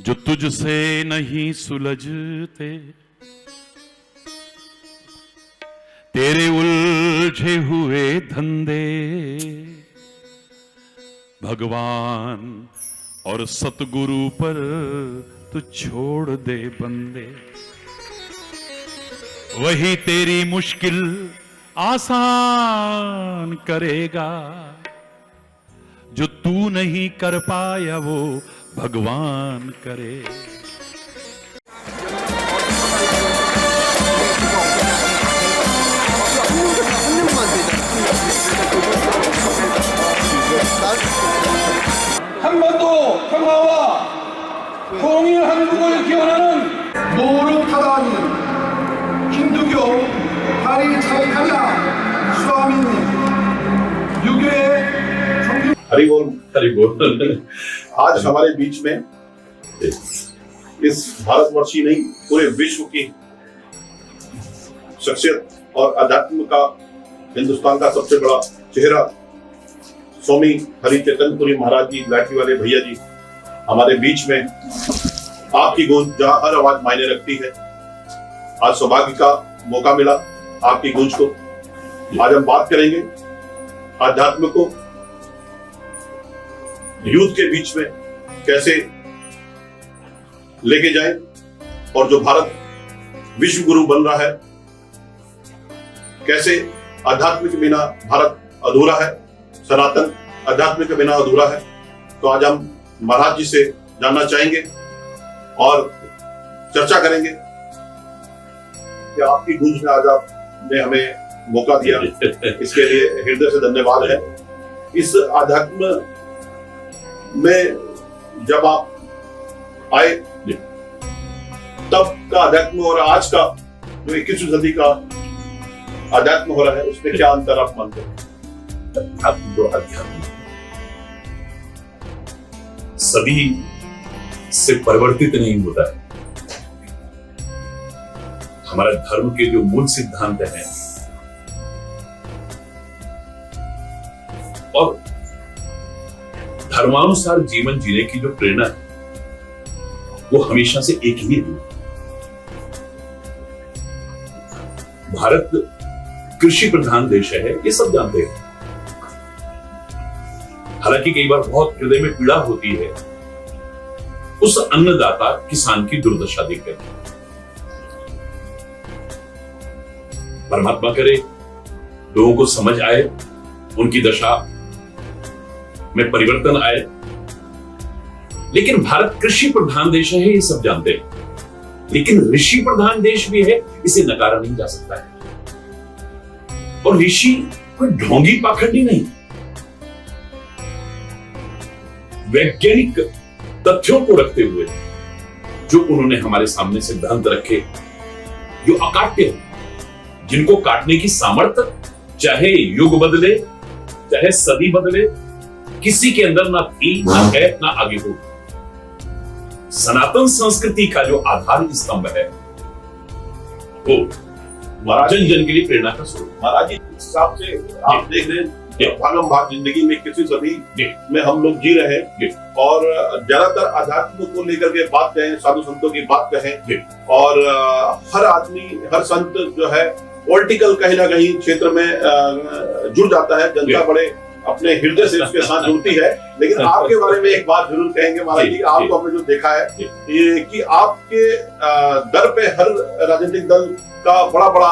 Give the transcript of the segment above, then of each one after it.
जो तुझसे नहीं सुलझते, तेरे उलझे हुए धंधे भगवान और सतगुरु पर तू छोड़ दे बंदे। वही तेरी मुश्किल आसान करेगा, जो तू नहीं कर पाया वो भगवान करे। 한반도 평화와 통일 한국을 기원하는 노릇하다니 힌두교 다리 차이카냐 स्वामी युगे हरि बोल हरि बोल। आज हमारे बीच में इस भारतवर्षी नहीं पूरे विश्व की शख्सियत और अध्यात्म का हिंदुस्तान का सबसे बड़ा चेहरा स्वामी हरि चैतन्यपुरी महाराज जी, लाठी वाले भैया जी हमारे बीच में। आपकी गूंज जहां हर आवाज मायने रखती है, आज सौभाग्य का मौका मिला आपकी गूंज को। आज हम बात करेंगे आध्यात्म को यूथ के बीच में कैसे लेके जाए, और जो भारत विश्व गुरु बन रहा है, कैसे अध्यात्म के बिना भारत अधूरा है, सनातन अध्यात्म के बिना अधूरा है। तो आज हम महाराज जी से जानना चाहेंगे और चर्चा करेंगे कि आपकी गूंज में आज आपने हमें मौका दिया, इसके लिए हृदय से धन्यवाद है। इस अध्यात्म में जब आप आए तब का अध्यात्म और आज का जो 21वीं सदी का अध्यात्म हो रहा है, उसमें क्या अंतर आप मानते हैं? अध्यात्म सभी से परिवर्तित नहीं होता है। हमारे धर्म के जो मूल सिद्धांत हैं और धर्मानुसार जीवन जीने की जो प्रेरणा है वो हमेशा से एक ही है। भारत कृषि प्रधान देश है, ये सब जानते हैं। हालांकि कई बार बहुत हृदय में पीड़ा होती है उस अन्नदाता किसान की दुर्दशा देखकर। परमात्मा करे लोगों को समझ आए, उनकी दशा में परिवर्तन आए। लेकिन भारत कृषि प्रधान देश है, ये सब जानते हैं। लेकिन ऋषि प्रधान देश भी है, इसे नकारा नहीं जा सकता है। और ऋषि कोई ढोंगी पाखंडी नहीं, वैज्ञानिक तथ्यों को रखते हुए जो उन्होंने हमारे सामने सिद्धांत रखे, जो अकाट्य हैं, जिनको काटने की सामर्थ्य चाहे युग बदले चाहे सदी बदले किसी के अंदर ना थी, ना है, ना आगे हो। सनातन संस्कृति का जो आधार स्तंभ है वो जन जन के लिए प्रेरणा का स्रोत। महाराज जी, इस हिसाब से आप देख रहे हैं भागम भाग जिंदगी में 21वीं सदी में हम लोग जी रहे हैं, और ज्यादातर अध्यात्म को लेकर के बात कहें, साधु संतों की बात कहें, और हर आदमी हर संत जो है पॉलिटिकल कहीं ना कहीं क्षेत्र में जुड़ जाता है। जनता बड़े अपने हृदय से उसके साथ जुड़ती है। लेकिन आपके बारे में एक बात जरूर कहेंगे महाराज जी, आपको हमने जो देखा है ये कि आपके दर पे हर राजनीतिक दल का बड़ा बड़ा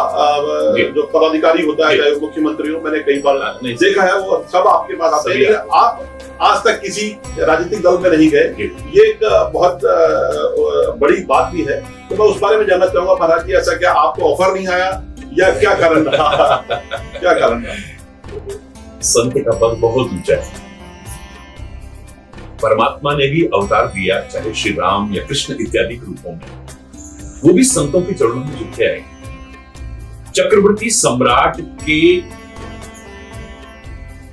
जो पदाधिकारी होता है, चाहे मुख्यमंत्री हो, मैंने कई बार देखा है, वो सब आपके पास आते हैं। आप आज तक किसी राजनीतिक दल में नहीं गए, ये एक बहुत बड़ी बात भी है। तो मैं उस बारे में जानना चाहूंगा महाराज जी, ऐसा क्या आपको ऑफर नहीं आया या क्या कारण रहा? क्या कारण रहा? संत का पद बहुत ऊंचा है। परमात्मा ने भी अवतार दिया, चाहे श्री राम या कृष्ण इत्यादि रूपों में, वो भी संतों के चरणों में झुके आए। चक्रवर्ती सम्राट के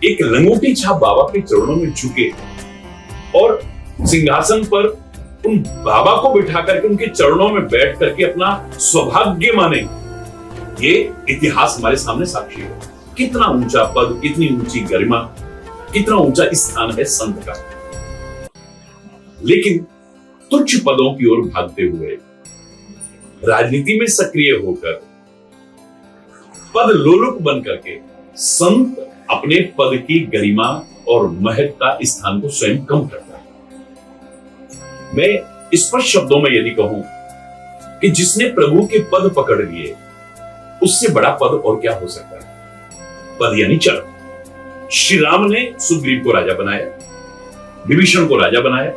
एक लंगोटी छाप बाबा के चरणों में झुके और सिंहासन पर उन बाबा को बिठा करके उनके चरणों में बैठ करके अपना सौभाग्य माने। ये इतिहास हमारे सामने साक्षी है। कितना ऊंचा पद, कितनी ऊंची गरिमा, कितना ऊंचा स्थान है संत का। लेकिन तुच्छ पदों की ओर भागते हुए राजनीति में सक्रिय होकर पद लोलुप बन करके संत अपने पद की गरिमा और महत्ता स्थान को स्वयं कम करता है। मैं स्पष्ट शब्दों में यदि कहूं कि जिसने प्रभु के पद पकड़ लिए उससे बड़ा पद और क्या हो सकता है। पद यानी चरण। श्री राम ने सुग्रीव को राजा बनाया, विभीषण को राजा बनाया,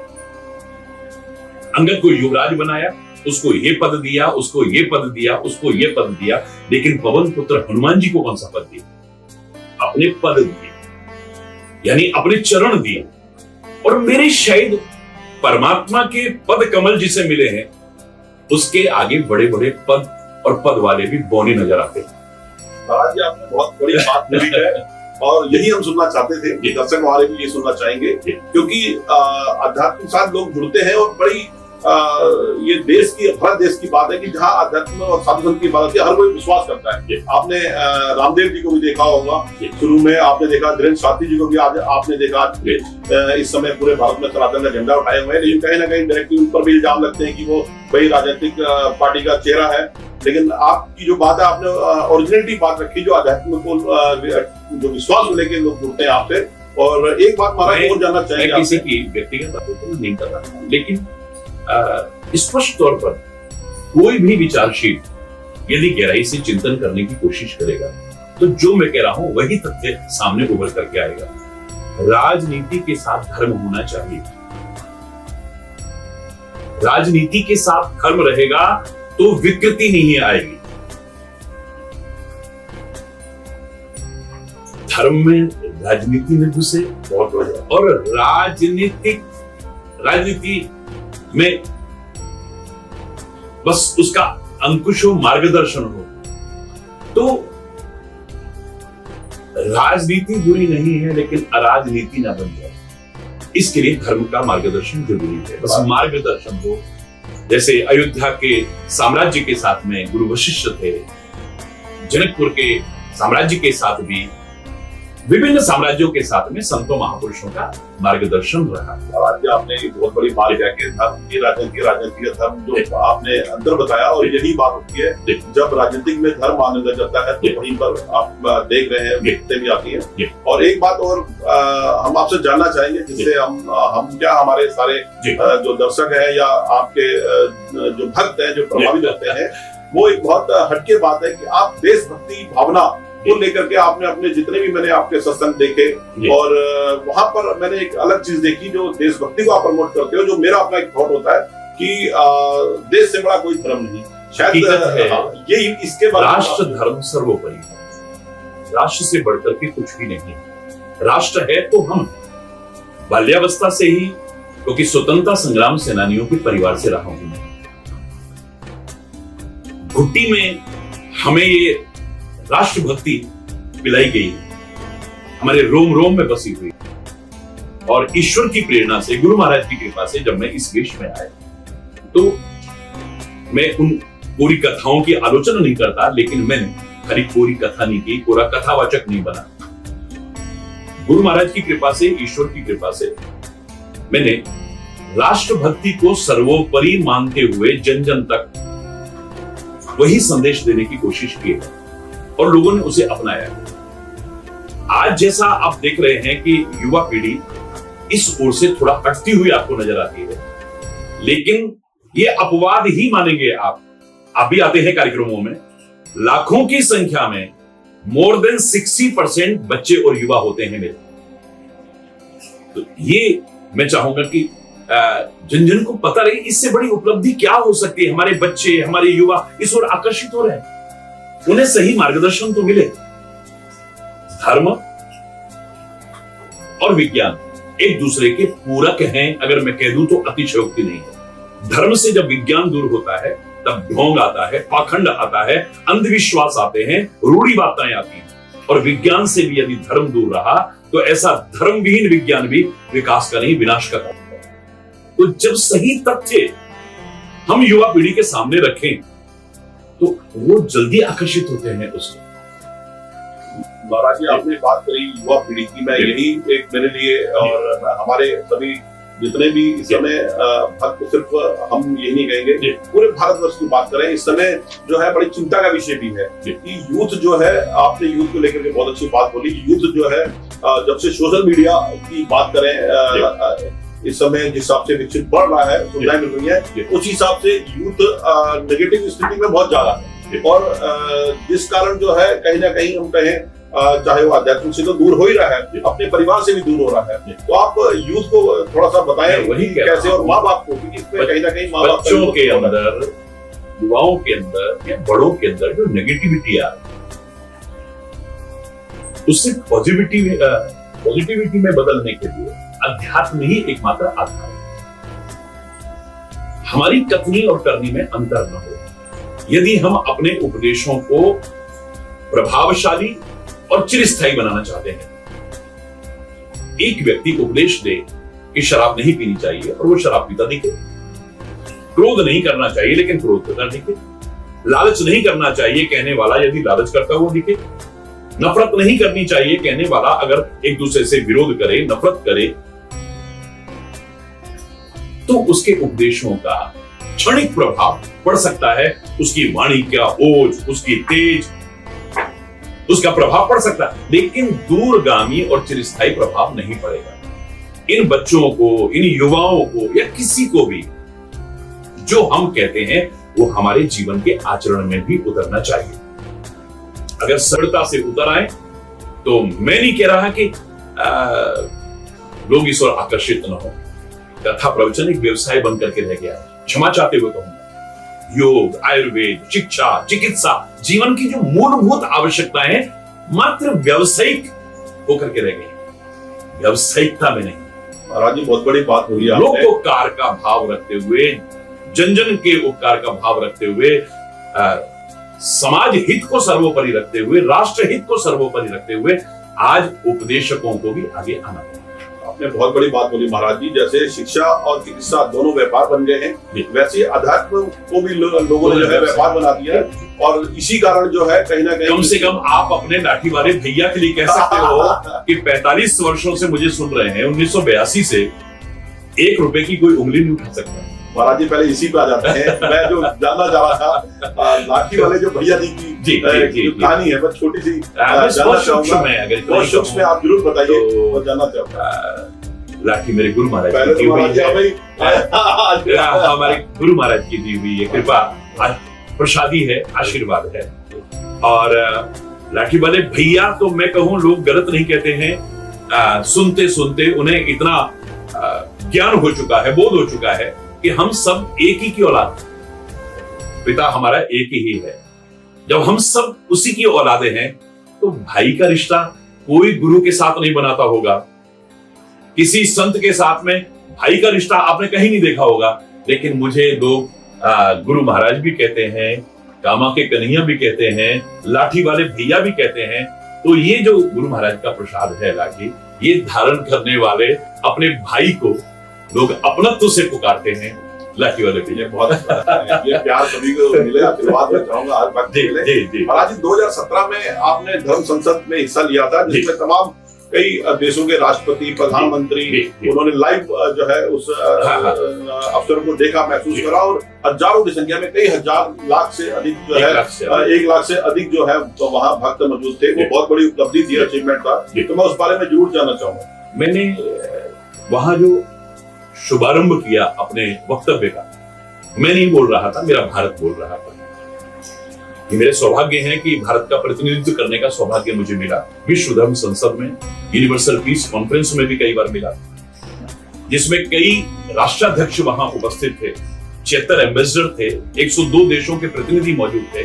अंगद को युवराज बनाया, उसको ये पद दिया, उसको ये पद दिया, उसको ये पद दिया, लेकिन पवन पुत्र हनुमान जी को कौन सा पद दिया? अपने पद दिए, यानी अपने चरण दिए। और मेरे शायद परमात्मा के पद कमल जिसे मिले हैं उसके आगे बड़े बड़े पद और पद वाले भी बौने नजर आते हैं। महाराज जी, आपने बहुत बड़ी बात बोली है और यही हम सुनना चाहते थे, दर्शक हमारे भी ये सुनना चाहेंगे, क्योंकि आध्यात्म के साथ लोग जुड़ते हैं और बड़ी ये देश की, भारत देश की बात है कि जहाँ आध्यात्म और साधु संत की बात है हर कोई विश्वास करता है। आपने रामदेव जी को भी देखा होगा, शुरू में आपने देखा धीरेन्द्र शास्त्री जी को भी आज आपने देखा। इस समय पूरे भारत में सनातन का झंडा उठाए हुए हैं, लेकिन कहीं ना कहीं डायरेक्टली उन पर भी इल्जाम लगते हैं कि वो वही राजनीतिक पार्टी का चेहरा है। लेकिन आपकी जो बात है, आपने ओरिजिनलिटी बात रखी, जो आध्यात्म को जो विश्वास को लेकर लोग जुड़ते हैं आपसे। और एक बात महाराज और जानना चाहेंगे, किसी की व्यक्तिगत बातों को नहीं कर रहा, लेकिन स्पष्ट तौर पर कोई भी विचारशील यदि गहराई से चिंतन करने की कोशिश करेगा तो जो मैं कह रहा हूं वही तथ्य सामने उभर करके आएगा। राजनीति के साथ धर्म होना चाहिए। राजनीति के साथ धर्म रहेगा तो विकृति नहीं आएगी। धर्म में राजनीति में घुसे बहुत बढ़िया, और राजनीति में बस उसका अंकुश हो, मार्गदर्शन हो, तो राजनीति बुरी नहीं है, लेकिन अराजनीति ना बन जाए इसके लिए धर्म का मार्गदर्शन जरूरी है। बस मार्गदर्शन हो। जैसे अयोध्या के साम्राज्य के साथ में गुरु वशिष्ठ थे, जनकपुर के साम्राज्य के साथ भी, विभिन्न साम्राज्यों के साथ में संतों महापुरुषों का मार्गदर्शन रहा। आज आपने एक बहुत बड़ी बात किया कि धर्म की राजनीति, राजनीति का धर्म, जो आपने अंतर बताया, और यही बात होती है जब राजनीतिक में धर्म आने लग जाता है तो वहीं पर आप देख रहे हैं दिक्कतें भी आती हैं। और एक बात और हम आपसे जानना चाहेंगे, जिससे हम क्या हमारे सारे जो दर्शक है या आपके जो भक्त हैं जो प्रभावित होते हैं, वो एक बहुत हटके बात है कि आप देशभक्ति भावना को लेकर के आपने अपने जितने भी मैंने आपके सत्संग देखे, और वहां पर मैंने एक अलग चीज देखी, जो देशभक्ति को आप प्रमोट करते हो, जो मेरा अपना एक थॉट होता है कि देश से बड़ा कोई धर्म नहीं शायद, ये इसके बारे में राष्ट्र धर्म सर्वोपरि है। राष्ट्र से बढ़कर के कुछ भी नहीं है। राष्ट्र है तो हम बाल्यावस्था से ही, क्योंकि स्वतंत्रता संग्राम सेनानियों के परिवार से रहा हूं, घुट्टी में हमें ये राष्ट्रभक्ति पिलाई गई, हमारे रोम रोम में बसी हुई। और ईश्वर की प्रेरणा से, गुरु महाराज की कृपा से जब मैं इस वेश में आया तो मैं उन पूरी कथाओं की आलोचना नहीं करता, लेकिन मैंने खाली पूरी कथा नहीं की, पूरा कथावाचक नहीं बना। गुरु महाराज की कृपा से, ईश्वर की कृपा से मैंने राष्ट्रभक्ति को सर्वोपरि मानते हुए जन जन तक वही संदेश देने की कोशिश की है और लोगों ने उसे अपनाया। आज जैसा आप देख रहे हैं कि युवा पीढ़ी इस ओर से थोड़ा हटती हुई आपको नजर आती है, लेकिन ये अपवाद ही मानेंगे आप भी आते हैं कार्यक्रमों में, लाखों की संख्या में मोर देन 60% बच्चे और युवा होते हैं मेरे। तो ये मैं चाहूंगा कि जन जन को पता रहे इससे बड़ी उपलब्धि क्या हो सकती है। हमारे बच्चे, हमारे युवा इस ओर आकर्षित हो रहे हैं, उन्हें सही मार्गदर्शन तो मिले। धर्म और विज्ञान एक दूसरे के पूरक हैं, अगर मैं कह दूं तो अतिशयोक्ति नहीं है। धर्म से जब विज्ञान दूर होता है तब ढोंग आता है, पाखंड आता है, अंधविश्वास आते हैं, रूढ़िवादिताएं आती हैं। और विज्ञान से भी यदि धर्म दूर रहा तो ऐसा धर्मविहीन विज्ञान भी विकास का नहीं, विनाश का कारण है। तो जब सही तथ्य हम युवा पीढ़ी के सामने रखें तो वो जल्दी आकर्षित होते हैं उससे। महाराज जी, आपने बात करी युवा पीढ़ी की, मैं यही एक मेरे लिए और हमारे सभी जितने भी इस समय भक्त, सिर्फ हम ये नहीं कहेंगे, पूरे भारतवर्ष की बात करें, इस समय जो है बड़ी चिंता का विषय भी है कि यूथ जो है, आपने यूथ को लेकर के बहुत अच्छी बात बोली। यूथ जो है जब से सोशल मीडिया की बात करें, इस समय जिस हिसाब से विकसित बढ़ रहा है, सुविधाएं मिल रही है, उस हिसाब से यूथ नेगेटिव स्थिति में बहुत ज्यादा है, और जिस कारण जो है कहीं ना कहीं हम कहें, चाहे वो आध्यात्मिक से तो दूर हो ही रहा है, अपने परिवार से भी दूर हो रहा है। तो आप यूथ को थोड़ा सा बताएं वही कैसे, और माँ बाप को, क्योंकि इसमें कहीं ना कहीं माँ बाप बच्चों के अंदर, युवाओं के अंदर या बड़ों के अंदर जो नेगेटिविटी आ रही है, उससे पॉजिटिविटी में बदलने के लिए अध्यात्म ही एकमात्र आधार है। हमारी कथनी और करनी में अंतर न हो। यदि हम अपने उपदेशों को प्रभावशाली और चिरस्थायी बनाना चाहते हैं, एक व्यक्ति उपदेश दे कि शराब नहीं पीनी चाहिए और वो शराब पीता दिखे, क्रोध नहीं करना चाहिए लेकिन क्रोध करता दिखे, लालच नहीं करना चाहिए कहने वाला यदि लालच करता हुआ दिखे, नफरत नहीं करनी चाहिए कहने वाला अगर एक दूसरे से विरोध करे, नफरत करे, तो उसके उपदेशों का क्षणिक प्रभाव पड़ सकता है। उसकी वाणी का ओज, उसकी तेज, उसका प्रभाव पड़ सकता है, लेकिन दूरगामी और चिरस्थायी प्रभाव नहीं पड़ेगा। इन बच्चों को, इन युवाओं को या किसी को भी जो हम कहते हैं वो हमारे जीवन के आचरण में भी उतरना चाहिए। अगर सरलता से उतर आए तो मैं नहीं कह रहा कि लोग इस ओर आकर्षित न हो। कथा प्रवचन एक व्यवसाय बनकर के रह गया है। क्षमा चाहते हुए कहूंगा, योग, आयुर्वेद, शिक्षा, चिकित्सा, जीवन की जो मूलभूत आवश्यकताएं हैं मात्र व्यावसायिक होकर के रह गई, व्यावसायिकता में नहीं। महाराज जी बहुत बड़ी बात हुई, लोकोपकार का भाव रखते हुए, जन जन के उपकार का भाव रखते हुए, समाज हित को सर्वोपरि रखते हुए, राष्ट्र हित को सर्वोपरि रखते हुए आज उपदेशकों को भी आगे आना है। आपने बहुत बड़ी बात बोली महाराज जी। जैसे शिक्षा और चिकित्सा दोनों व्यापार बन गए हैं, वैसे अध्यात्म को भी लोगों ने जो है व्यापार बना दिया है, और इसी कारण जो है कहीं ना कहीं कम से कम आप अपने लाठी वाले भैया के लिए कह सकते हो कि 45 वर्षों से मुझे सुन रहे हैं, 1982 से 1 रुपए की कोई उंगली नहीं उठा सकता। महाराज जी पहले इसी पे आ जाते हैं। मैं जो जानना चाह रहा था, लाठी वाले जो भैया जी की कहानी है, बस छोटी सी जानना चाहूंगा, बहुत सूक्ष्म आप जरूर बताइए और जानना चाहूंगा। लाठी मेरे गुरु महाराज पहले की तो महाराज हमारे गुरु महाराज की दी हुई है कृपा, प्रसादी है, आशीर्वाद है। और लाठी वाले भैया तो मैं कहूं लोग गलत नहीं कहते हैं, सुनते सुनते उन्हें इतना ज्ञान हो चुका है, बोध हो चुका है कि हम सब एक ही की औलाद, पिता हमारा एक ही है। जब हम सब उसी की औलादे हैं तो भाई का रिश्ता कोई गुरु के साथ नहीं बनाता होगा, किसी संत के साथ में भाई का रिश्ता आपने कहीं नहीं देखा होगा। लेकिन मुझे लोग गुरु महाराज भी कहते हैं, कामा के कन्हैया भी कहते हैं, लाठी वाले भैया भी कहते हैं। तो ये जो गुरु महाराज का प्रसाद है लाठी, ये धारण करने वाले अपने भाई को लोग अपनत्व से पुकारते हैं, लाठी वाले भैया। बहुत ये प्यार सभी को मिले, आशीर्वाद में चाहूंगा आज बात मिले। महाराज जी 2017 में आपने धर्म संसद में हिस्सा लिया था, जिसमें तमाम कई देशों के राष्ट्रपति, प्रधानमंत्री, उन्होंने लाइव जो है उस अवसर को देखा, महसूस करा, और हजारों की संख्या में, कई हजार लाख से अधिक जो है, 1 लाख से अधिक जो है तो वहाँ भक्त मौजूद थे। वो बहुत बड़ी उपलब्धि थी, अचीवमेंट था। तो मैं उस बारे में जरूर जानना चाहूंगा। मैंने वहां जो शुभारंभ किया अपने वक्तव्य का, मैं नहीं बोल रहा था, मेरा भारत बोल रहा था। ये मेरे सौभाग्य है कि भारत का प्रतिनिधित्व करने का सौभाग्य मुझे मिला। विश्व धर्म संसद में, यूनिवर्सल पीस कॉन्फ्रेंस में भी कई बार मिला, जिसमें कई राष्ट्राध्यक्ष वहां उपस्थित थे, 76 एम्बेसडर थे, 102 देशों के प्रतिनिधि मौजूद थे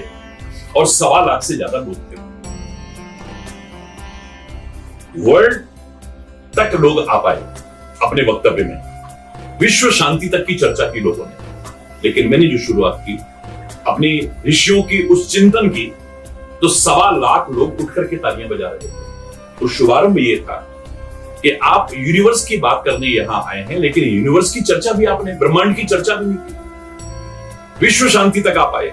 और 1.25 लाख से ज्यादा लोग थे। वर्ल्ड तक लोग आ पाए अपने वक्तव्य में, विश्व शांति तक की चर्चा की लोगों ने। लेकिन मैंने जो शुरुआत की अपनी ऋषियों की उस चिंतन की, तो 1.25 लाख लोग उठ करके तालियां बजा रहे थे। तो शुभारंभ ये था कि आप यूनिवर्स की बात करने यहां आए हैं, लेकिन यूनिवर्स की चर्चा भी आपने, ब्रह्मांड की चर्चा भी नहीं की, विश्व शांति तक आ पाए।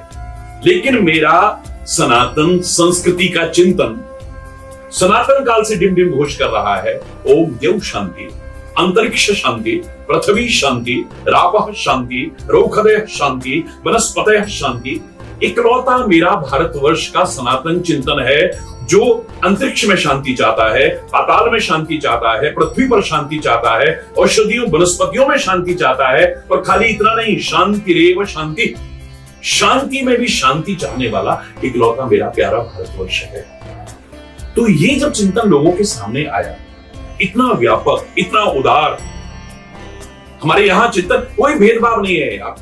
लेकिन मेरा सनातन संस्कृति का चिंतन सनातन काल से डिम डिम घोष कर रहा है, ओम देव शांति, अंतरिक्ष शांति, पृथ्वी शांति, रापः शांति, रौखदयः शांति, वनस्पतयः शांति। इकलौता मेरा भारतवर्ष का सनातन चिंतन है जो अंतरिक्ष में शांति चाहता है, पाताल में शांति चाहता है, पृथ्वी पर शांति चाहता है, औषधियों वनस्पतियों में शांति चाहता है। और खाली इतना नहीं, शांति रेव शांति, शांति में भी शांति चाहने वाला इकलौता मेरा प्यारा भारतवर्ष है। तो ये जब चिंतन लोगों के सामने आया, इतना व्यापक, इतना उदार, हमारे यहां चिंतन कोई भेदभाव नहीं है, आप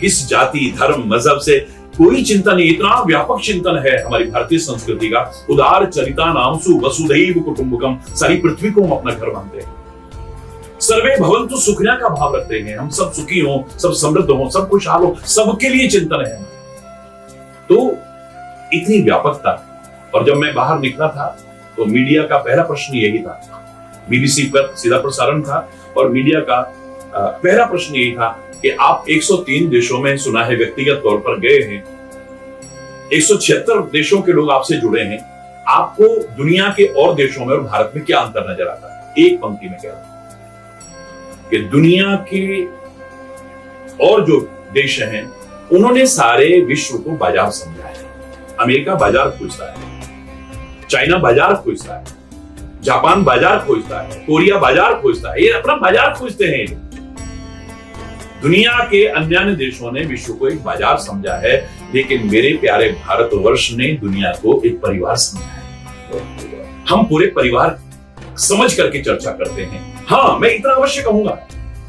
किस जाति धर्म मजहब से कोई चिंतन नहीं, इतना व्यापक चिंतन है हमारी भारतीय संस्कृति का। उदार चरिता नामसु वसुधैव कुटुंबकम, सारी पृथ्वी को हम अपना घर मानते हैं। सर्वे भवन्तु सुखिनः का भाव रखते हैं, हम सब सुखी हो, सब समृद्ध हो, सब खुशहाल हो, सबके लिए चिंतन है। तो इतनी व्यापकता। और जब मैं बाहर निकला था तो मीडिया का पहला प्रश्न यही था, बीबीसी पर सीधा प्रसारण था और मीडिया का पहला प्रश्न यही था कि आप 103 देशों में सुना है व्यक्तिगत तौर पर गए हैं, 176 देशों के लोग आपसे जुड़े हैं, आपको दुनिया के और देशों में और भारत में क्या अंतर नजर आता है? एक पंक्ति में कह रहा हूं कि दुनिया के और जो देश हैं उन्होंने सारे विश्व को बाजार समझा है। अमेरिका बाजार खोजता है, चाइना बाजार खोजता है, जापान बाजार खोजता है, कोरिया बाजार खोजता है, ये अपना बाजार खोजते हैं। दुनिया के अन्य देशों ने विश्व को एक बाजार समझा है, लेकिन मेरे प्यारे भारतवर्ष ने दुनिया को एक परिवार समझा है। हम पूरे परिवार समझ करके चर्चा करते हैं। हाँ, मैं इतना अवश्य कहूंगा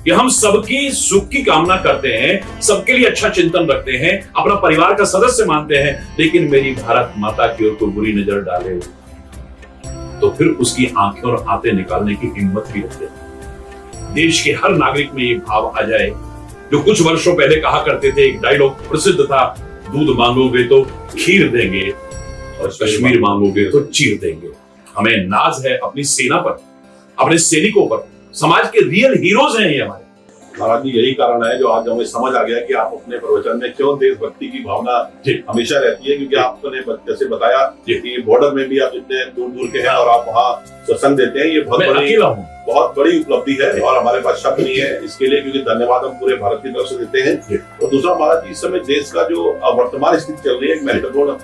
कि हम सबकी सुख की कामना करते हैं, सबके लिए अच्छा चिंतन रखते हैं, अपना परिवार का सदस्य मानते हैं, लेकिन मेरी भारत माता की ओर को बुरी नजर डाले तो फिर उसकी आंखें और आंतें निकालने की हिम्मत भी रखते हैं। देश के हर नागरिक में ये भाव आ जाए जो कुछ वर्षों पहले कहा करते थे, एक डायलॉग प्रसिद्ध था, दूध मांगोगे तो खीर देंगे और कश्मीर मांगोगे तो चीर देंगे। हमें नाज है अपनी सेना पर, अपने सैनिकों पर, समाज के रियल हीरोज हैं ये हमारे। महाराज जी, यही कारण है जो आज हमें समझ आ गया कि आप अपने प्रवचन में क्यों देशभक्ति की भावना हमेशा रहती है, क्योंकि आपने जैसे बताया कि बॉर्डर में भी आप इतने दूर दूर के हैं और आप वहाँ सत्संग देते हैं, ये बहुत बड़ी उपलब्धि है और हमारे पास शब्द नहीं है इसके लिए, क्योंकि धन्यवाद हम पूरे भारत की तरफ से देते हैं। और दूसरा महाराज जी, इस समय देश का जो वर्तमान स्थिति चल रही है, एक महत्वपूर्ण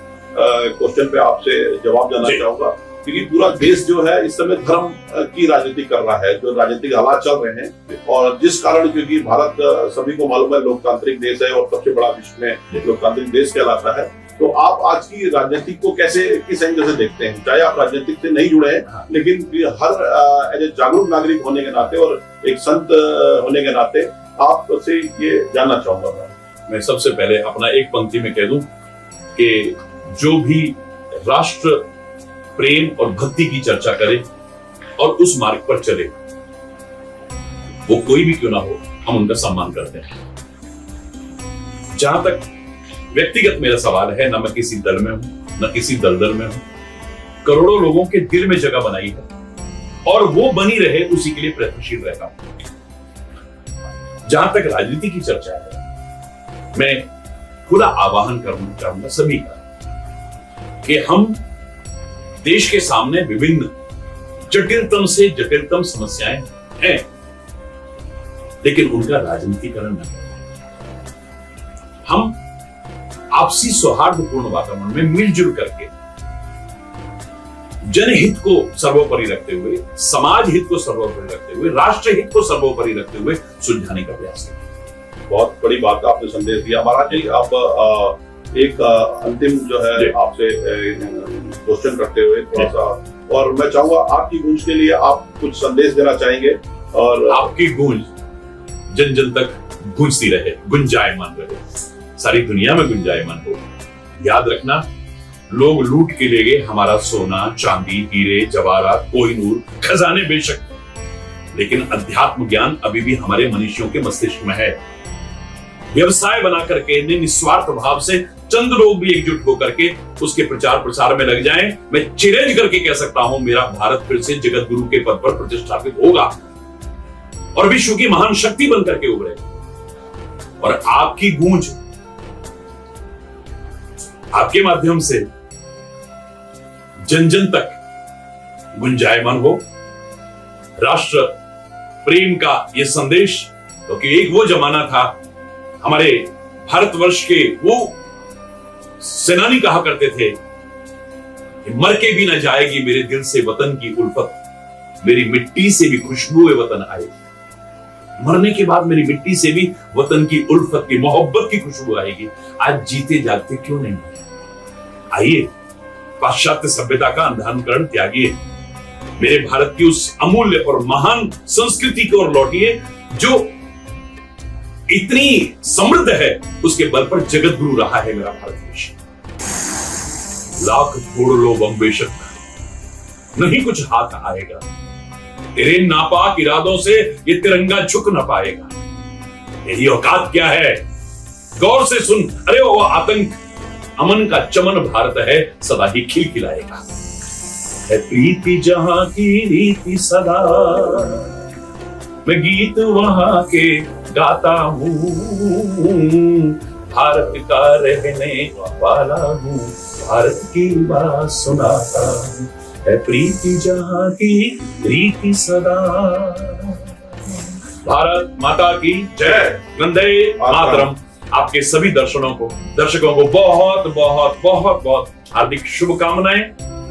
क्वेश्चन पे आपसे जवाब देना चाहूंगा, क्योंकि पूरा देश जो है इस समय धर्म की राजनीति कर रहा है, जो राजनीतिक हालात चल रहे हैं, और जिस कारण, क्योंकि भारत सभी को मालूम है लोकतांत्रिक देश है और सबसे बड़ा विश्व में लोकतांत्रिक देश कहलाता है, तो आप आज की राजनीति को कैसे, किस एंगल से देखते हैं? चाहे आप राजनीतिक से नहीं जुड़े हैं, लेकिन हर एज ए जागरूक नागरिक होने के नाते और एक संत होने के नाते आपसे ये जानना चाहूंगा। मैं सबसे पहले अपना एक पंक्ति में कह दूं कि जो भी राष्ट्र प्रेम और भक्ति की चर्चा करे और उस मार्ग पर चले, वो कोई भी क्यों ना हो, हम उनका सम्मान करते हैं। जहां तक व्यक्तिगत मेरा सवाल है, ना मैं किसी दल में हूं, न किसी दलदल में हूं, करोड़ों लोगों के दिल में जगह बनाई है और वो बनी रहे, उसी के लिए प्रयत्नशील रहता हूं। जहां तक राजनीति की चर्चा है, मैं खुला आह्वान करना चाहूंगा सभी का कि हम देश के सामने विभिन्न जटिलतम से जटिलतम समस्याएं हैं, लेकिन उनका राजनीतिकरण नहीं। हम आपसी सौहार्दपूर्ण वातावरण में मिलजुल करके जनहित को सर्वोपरि रखते हुए, समाज हित को सर्वोपरि रखते हुए, राष्ट्र हित को सर्वोपरि रखते हुए सुलझाने का प्रयास करें। बहुत बड़ी बात आपने संदेश दिया। महाराज जी, आप एक अंतिम जो है आपसे क्वेश्चन करते हुए थोड़ा सा, और मैं चाहूंगा आपकी गूंज के लिए आप कुछ संदेश देना चाहेंगे, और आपकी गूंज जन जन तक गूंजती रहे, गुंजायमान रहे, सारी दुनिया में गुंजायमान हो। याद रखना, लोग लूट के ले गए हमारा सोना, चांदी, हीरे, जवाहरात, कोहिनूर, खजाने बेशक, लेकिन अध्यात्म ज्ञान अभी भी हमारे मनुष्यों के मस्तिष्क में है। व्यवसाय बना करके निस्वार्थ भाव से चंद लोग भी एकजुट होकर के उसके प्रचार प्रसार में लग जाएं, मैं चैलेंज करके कह सकता हूं, मेरा भारत फिर से जगत गुरु के पद पर प्रतिष्ठापित होगा और विश्व की महान शक्ति बनकर के उभरे। और आपकी गूंज आपके माध्यम से जन जन तक गुंजायमान हो, राष्ट्र प्रेम का ये संदेश, क्योंकि एक वो जमाना था, हमारे भारतवर्ष के वो सेनानी कहा करते थे कि मर के भी न जाएगी मेरे दिल से वतन की उल्फत, मेरी मिट्टी से भी खुशबू वतन आएगी। मरने के बाद मेरी मिट्टी से भी वतन की उल्फत की, मोहब्बत की खुशबू आएगी। आज जीते जागते क्यों नहीं? आइए पाश्चात्य सभ्यता का अंधानुकरण त्यागिए, मेरे भारत की उस अमूल्य और महान संस्कृति की ओर लौटिए जो इतनी समृद्ध है, उसके बल पर जगत गुरु रहा है मेरा भारत देश। लाख फोड़ लो बम बेशक, नहीं कुछ हाथ आएगा, तेरे नापाक इरादों से ये तिरंगा झुक न पाएगा। तेरी औकात क्या है? गौर से सुन, अरे वो आतंक अमन का चमन भारत है, सदा ही खिलखिलाएगा। है प्रीति जहां की रीति सदा, मैं गीत वहां के गाता हूँ, भारत का रहने वाला हूँ, भारत की बात सुनाता हूँ। है प्रीति जहां की रीति सदा। भारत माता की जय। वंदे मातरम। आपके सभी दर्शकों को बहुत बहुत बहुत बहुत हार्दिक शुभकामनाएं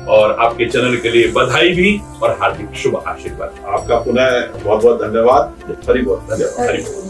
और आपके चैनल के लिए बधाई भी और हार्दिक शुभ आशीर्वाद। आपका पुनः बहुत बहुत धन्यवाद। हरि बोल। हरि बोल।